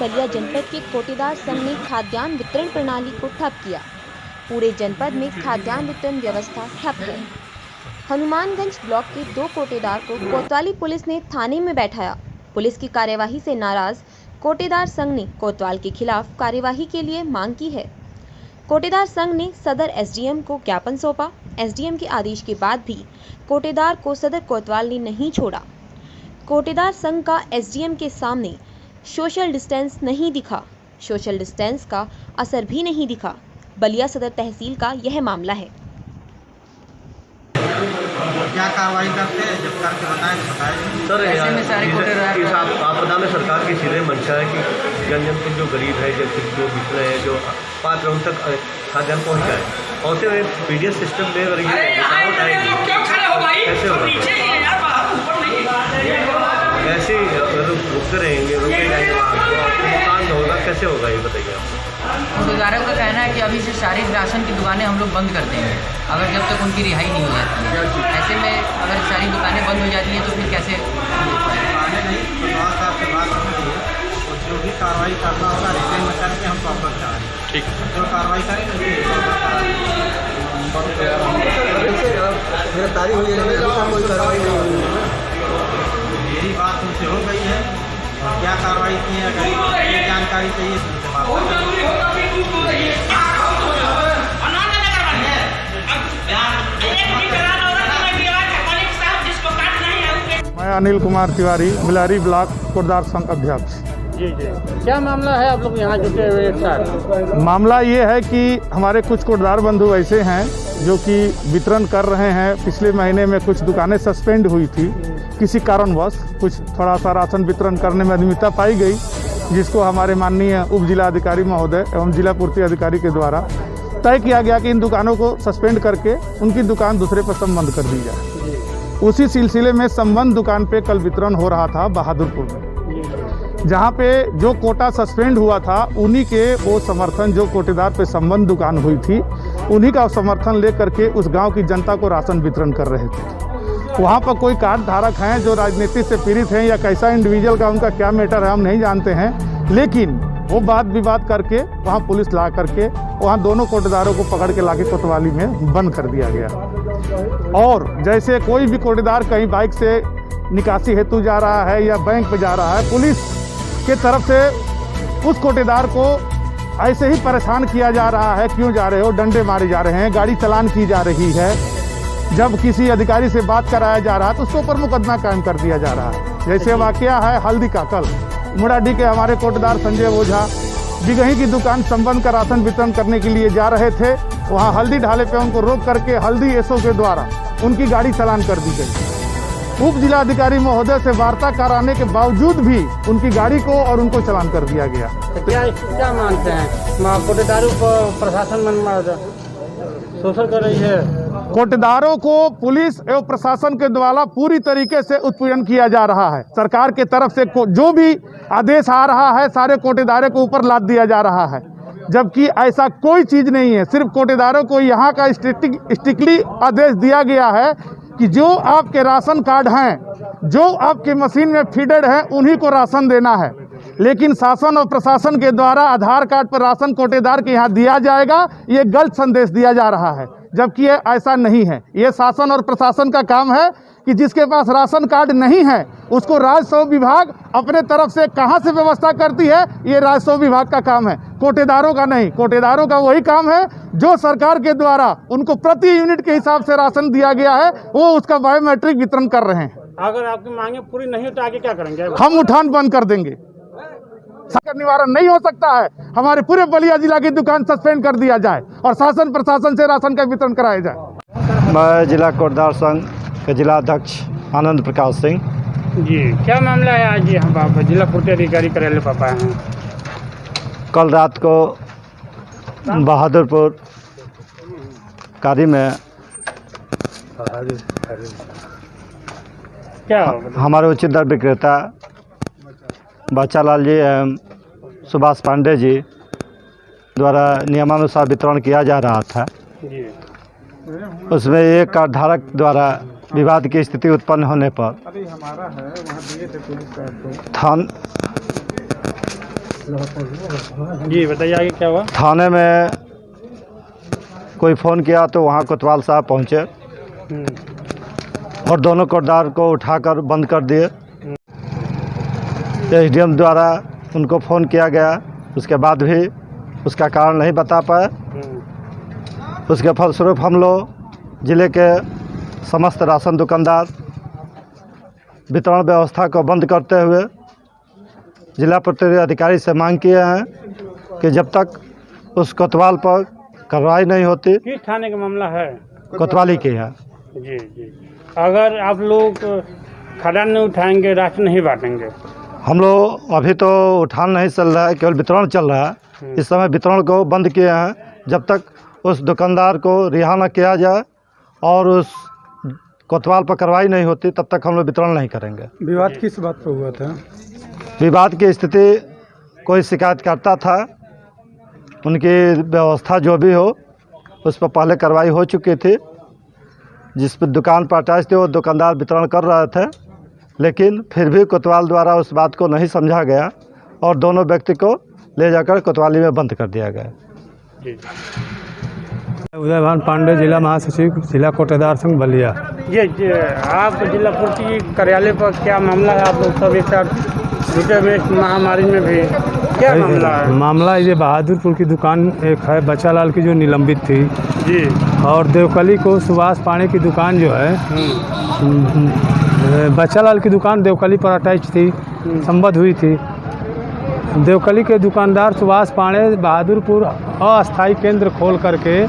बलिया जनपद के कोटेदार संघ ने खाद्यान्न वितरण प्रणाली को ठप किया। पूरे जनपद में खाद्यान्न वितरण व्यवस्था ठप है। हनुमानगंज ब्लॉक के 2 कोटेदार को कोतवाली पुलिस ने थाने में बैठाया। पुलिस की कार्यवाही से नाराज कोटेदार संघ ने कोतवाल के खिलाफ कार्यवाही के लिए मांग की है। कोटेदार संघ ने सदर एसडीएम को ज्ञापन सौंपा। एसडीएम के आदेश के बाद भी कोटेदार को सदर कोतवाल ने नहीं छोड़ा। कोटेदार संघ का एसडीएम के सामने सोशल डिस्टेंस नहीं दिखा। सोशल डिस्टेंस का असर भी नहीं दिखा। बलिया सदर तहसील का यह मामला है। क्या कार्रवाई करते हैं जब करके बताएं तो बताएं। सर ऐसे में सारे कोटेदार इस आपदा में सरकार की सीधे मंशा है कि जन के जो गरीब है, जो पिछड़े हैं, जो पात्र उन तक खाद्यान्न पहुँचाए। और फिर पीडीएस सिस्टम में अगर ये रुकावट आएगी कैसे होगा? ऐसे रुकते रहेंगे, रुके जाएंगे वहाँ तो आपको नुकसान होगा, कैसे होगा ये बताइए आप। कोटेदारों का कहना है कि अभी से सारी राशन की दुकानें हम लोग बंद कर देंगे अगर जब तक उनकी रिहाई नहीं हो जाती है। ऐसे में अगर सारी दुकानें बंद हो जाती हैं तो फिर कैसे जो भी कार्रवाई करना होगा रिटेन में करके हम प्रॉपर करेंगे। ठीक, जो कार्रवाई करेंगे गिरफ्तारी हुई है, कोई कार्रवाई नहीं हुई है। यही बात उनसे हो गई है। क्या कार्रवाई की है, अगर ये जानकारी चाहिए तो उनसे बात मैं अनिल कुमार तिवारी, बिलारी ब्लॉक कोटेदार संघ अध्यक्ष। जी जी, क्या मामला है? आप लोग यहाँ जुटे हुए एक साथ? मामला ये है कि हमारे कुछ कोटेदार बंधु ऐसे हैं जो कि वितरण कर रहे हैं। पिछले महीने में कुछ दुकानें सस्पेंड हुई थी किसी कारणवश, कुछ थोड़ा सा राशन वितरण करने में अनियमितता पाई गई, जिसको हमारे माननीय उप जिलाधिकारी महोदय एवं जिला पूर्ति अधिकारी के द्वारा तय किया गया कि इन दुकानों को सस्पेंड करके उनकी दुकान दूसरे पर संबंध कर दी जाए। उसी सिलसिले में संबंध दुकान पे कल वितरण हो रहा था बहादुरपुर में, जहाँ पे जो कोटा सस्पेंड हुआ था उन्हीं के वो समर्थन, जो कोटेदार पे संबंध दुकान हुई थी उन्हीं का समर्थन लेकर के उस गांव की जनता को राशन वितरण कर रहे थे। वहाँ पर कोई कार्ड धारक हैं जो राजनीति से पीड़ित हैं या कैसा इंडिविजुअल का उनका क्या मैटर है हम नहीं जानते हैं, लेकिन वो वाद विवाद करके वहाँ पुलिस ला करके वहाँ दोनों कोटेदारों को पकड़ के लाके कोतवाली में बंद कर दिया गया। और जैसे कोई भी कोटेदार कहीं बाइक से निकासी हेतु जा रहा है या बैंक पे जा रहा है, पुलिस के तरफ से उस कोटेदार को ऐसे ही परेशान किया जा रहा है, क्यों जा रहे हो, डंडे मारे जा रहे हैं, गाड़ी चलान की जा रही है। जब किसी अधिकारी से बात कराया जा रहा है तो उसके ऊपर मुकदमा कायम कर दिया जा रहा है। जैसे वाकया है हल्दी का, कल मुराडी के हमारे कोटेदार संजय ओझा बिगही की दुकान संबंध का राशन वितरण करने के लिए जा रहे थे। वहाँ हल्दी ढाले पे उनको रोक करके हल्दी एसओ के द्वारा उनकी गाड़ी चलान कर दी गई। उप जिलाधिकारी महोदय से वार्ता कराने के बावजूद भी उनकी गाड़ी को और उनको चलान कर दिया गया। तो क्या मानते हैं कोटेदारों को प्रशासन शोषण कर रही है? कोटेदारों को पुलिस एवं प्रशासन के द्वारा पूरी तरीके से उत्पीड़न किया जा रहा है। सरकार के तरफ से जो भी आदेश आ रहा है सारे कोटेदारों के ऊपर लाद दिया जा रहा है, जबकि ऐसा कोई चीज़ नहीं है। सिर्फ कोटेदारों को यहाँ का स्ट्रिक्टली आदेश दिया गया है कि जो आपके राशन कार्ड हैं, जो आपके मशीन में फीडेड हैं, उन्हीं को राशन देना है। लेकिन शासन और प्रशासन के द्वारा आधार कार्ड पर राशन कोटेदार के यहाँ दिया जाएगा, ये गलत संदेश दिया जा रहा है, जबकि ये ऐसा नहीं है। ये शासन और प्रशासन का काम है कि जिसके पास राशन कार्ड नहीं है उसको राजस्व विभाग अपने तरफ से कहाँ से व्यवस्था करती है, ये राजस्व विभाग का काम है, कोटेदारों का नहीं। कोटेदारों का वही काम है जो सरकार के द्वारा उनको प्रति यूनिट के हिसाब से राशन दिया गया है, वो उसका बायोमेट्रिक वितरण कर रहे हैं। अगर आपकी मांगे पूरी नहीं हो तो आगे क्या करेंगे? हम उठान बंद कर देंगे। निवारण नहीं हो सकता है, हमारे पूरे बलिया जिला की दुकान सस्पेंड कर दिया जाए और शासन प्रशासन से राशन का वितरण कराया जाए। मैं जिला कोटेदार संघ के जिला अध्यक्ष आनंद प्रकाश सिंह। जी, क्या मामला है? आज जी हम आप जिला पूर्ति अधिकारी कार्यालय पापा हैं। कल रात को बहादुरपुर कारी में क्या हमारे उचित दर विक्रेता बच्चालाल जी एवं सुभाष पांडे जी द्वारा नियमानुसार वितरण किया जा रहा था। उसमें एक कार्ड धारक द्वारा विवाद की स्थिति उत्पन्न होने जी बताइए आगे क्या हुआ। थाने में कोई फ़ोन किया तो वहाँ कोतवाल साहब पहुँचे और दोनों कोटदार को उठाकर बंद कर दिए। एसडीएम द्वारा उनको फ़ोन किया गया, उसके बाद भी उसका कारण नहीं बता पाए। उसके फलस्वरूप हम लोग ज़िले के समस्त राशन दुकानदार वितरण व्यवस्था को बंद करते हुए जिला प्रतिनिधि अधिकारी से मांग किए हैं कि जब तक उस कोतवाल पर कार्रवाई नहीं होती। किस थाने का मामला है? कोतवाली के है। जी जी। अगर आप लोग खदान नहीं उठाएंगे, राशन नहीं बांटेंगे? हम लोग अभी तो उठान नहीं चल रहा है, केवल वितरण चल रहा है। इस समय वितरण को बंद किए हैं। जब तक उस दुकानदार को रिहा न किया जाए और उस कोतवाल पर कार्रवाई नहीं होती तब तक हम लोग वितरण नहीं करेंगे। विवाद किस बात पर हुआ था? विवाद की स्थिति, कोई शिकायत करता था, उनकी व्यवस्था जो भी हो उस पर पहले कार्रवाई हो चुकी थी। जिस पर दुकान पर अटैच थे वो दुकानदार वितरण कर रहे थे, लेकिन फिर भी कोतवाल द्वारा उस बात को नहीं समझा गया और दोनों व्यक्ति को ले जाकर कोतवाली में बंद कर दिया गया। उदयभान पांडे, जिला महासचिव, जिला कोटेदार संघ बलिया। ये आप जिला पूर्ति कार्यालय पर क्या मामला है? आप लोग सब एक साथ जुटे हुए इस महामारी में भी, क्या मामला है? मामला ये बहादुरपुर की दुकान एक है बच्चालाल की जो निलंबित थी जी, और देवकली को सुभाष पांडे की दुकान जो है बच्चालाल की दुकान देवकली पर अटैच थी, संबद्ध हुई थी। देवकली के दुकानदार सुभाष पांडे बहादुरपुर अस्थायी केंद्र खोल करके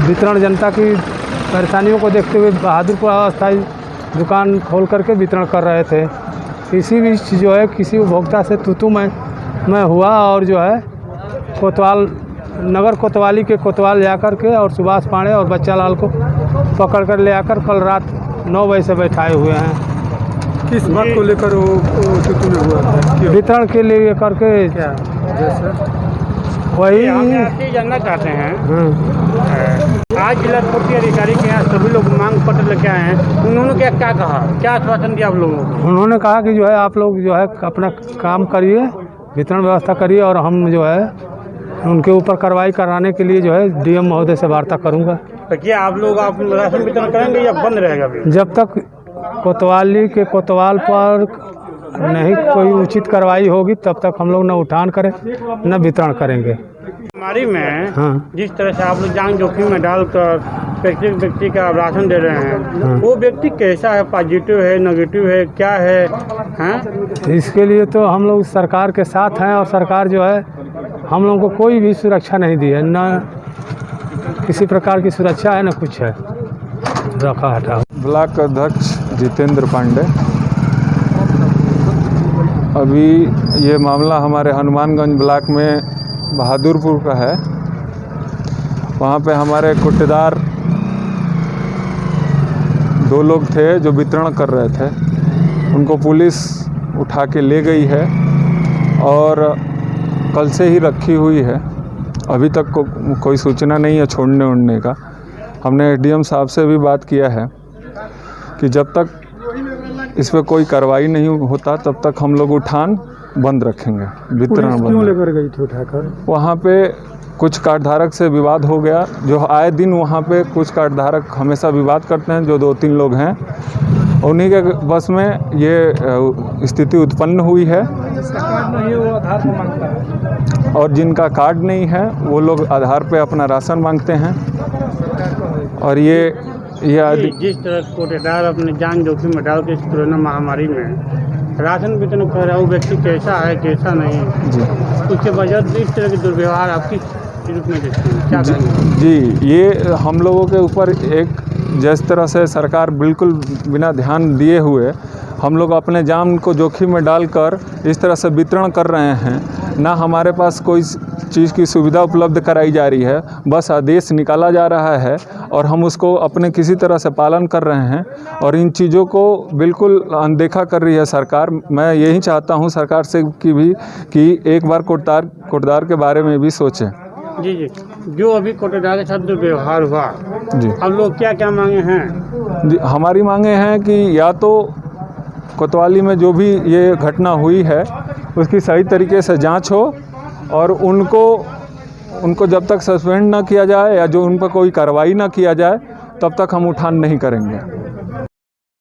वितरण जनता की परेशानियों को देखते हुए बहादुरपुर अस्थायी दुकान खोल करके वितरण कर रहे थे। इसी बीच जो है किसी उपभोक्ता से तू मैं हुआ और जो है कोतवाल नगर कोतवाली के कोतवाल जाकर के और सुभाष पांडे और बच्चालाल को पकड़ कर ले आकर कल रात 9 बजे से बैठाए हुए हैं। किस बात को लेकर वो तू में हुआ था? वितरण के लिए करके क्या वही जानना चाहते हैं। आज जिला पूर्ति अधिकारी के यहाँ सभी लोग मांग पत्र लेके आए हैं, उन्होंने क्या कहा, क्या आश्वासन दिया आप लोगों को? उन्होंने कहा कि जो है आप लोग जो है अपना काम करिए, वितरण व्यवस्था करिए और हम जो है उनके ऊपर कार्रवाई कराने के लिए जो है डीएम महोदय से वार्ता करूंगा। तो क्या आप लोग राशन वितरण करेंगे या बंद रहेगा अभी? जब तक कोतवाली के कोतवाल पर नहीं कोई उचित कार्रवाई होगी तब तक हम लोग न उठान करें न वितरण करेंगे। बीमारी में जिस तरह से आप लोग जान जोखिम में डालकर प्रत्येक व्यक्ति का राशन दे रहे हैं, वो व्यक्ति कैसा है, पॉजिटिव है, नेगेटिव है, क्या है? इसके लिए तो हम लोग सरकार के साथ हैं और सरकार जो है हम लोगों को कोई भी सुरक्षा नहीं दी है, न किसी प्रकार की सुरक्षा है न कुछ है। रखा हटा। ब्लॉक अध्यक्ष जितेंद्र पांडे। अभी ये मामला हमारे हनुमानगंज ब्लॉक में बहादुरपुर का है। वहाँ पे हमारे कोटेदार 2 लोग थे जो वितरण कर रहे थे, उनको पुलिस उठा के ले गई है और कल से ही रखी हुई है। अभी तक कोई सूचना नहीं है छोड़ने उड़ने का। हमने एसडीएम साहब से भी बात किया है कि जब तक इस पर कोई कार्रवाई नहीं होता तब तक हम लोग उठान बंद रखेंगे, वितरण बंद। क्यों लेकर गई थी उठाकर? वहाँ पे कुछ कार्डधारक से विवाद हो गया, जो आए दिन वहाँ पे कुछ कार्डधारक हमेशा विवाद करते हैं, जो 2-3 लोग हैं, उन्हीं के बस में ये स्थिति उत्पन्न हुई है। और जिनका कार्ड नहीं है वो लोग आधार पे अपना राशन मांगते हैं। और ये जिस तरह कोटेदार अपने जान जोखिम में डाल के इस कोरोना महामारी में राशन वितरण कर रहा है, वो व्यक्ति कैसा है कैसा नहीं जी, उसके वजह इस तरह के दुर्व्यवहार आपकी रूप में देखते हैं, क्या करेंगे? जी, ये हम लोगों के ऊपर एक जिस तरह से सरकार बिल्कुल बिना ध्यान दिए हुए हम लोग अपने जान को जोखिम में डालकर इस तरह से वितरण कर रहे हैं, ना हमारे पास कोई चीज़ की सुविधा उपलब्ध कराई जा रही है, बस आदेश निकाला जा रहा है और हम उसको अपने किसी तरह से पालन कर रहे हैं और इन चीज़ों को बिल्कुल अनदेखा कर रही है सरकार। मैं यही चाहता हूं सरकार से कि एक बार कोटदार के बारे में भी सोचें। जी जी, जो अभी कोटेदार के साथ दुर्व्यवहार हुआ जी, अब लोग क्या क्या मांगे हैं? जी, हमारी मांगे हैं कि या तो कोतवाली में जो भी ये घटना हुई है उसकी सही तरीके से जांच हो और उनको जब तक सस्पेंड ना किया जाए या जो उन पर कोई कार्रवाई ना किया जाए तब तक हम उठान नहीं करेंगे।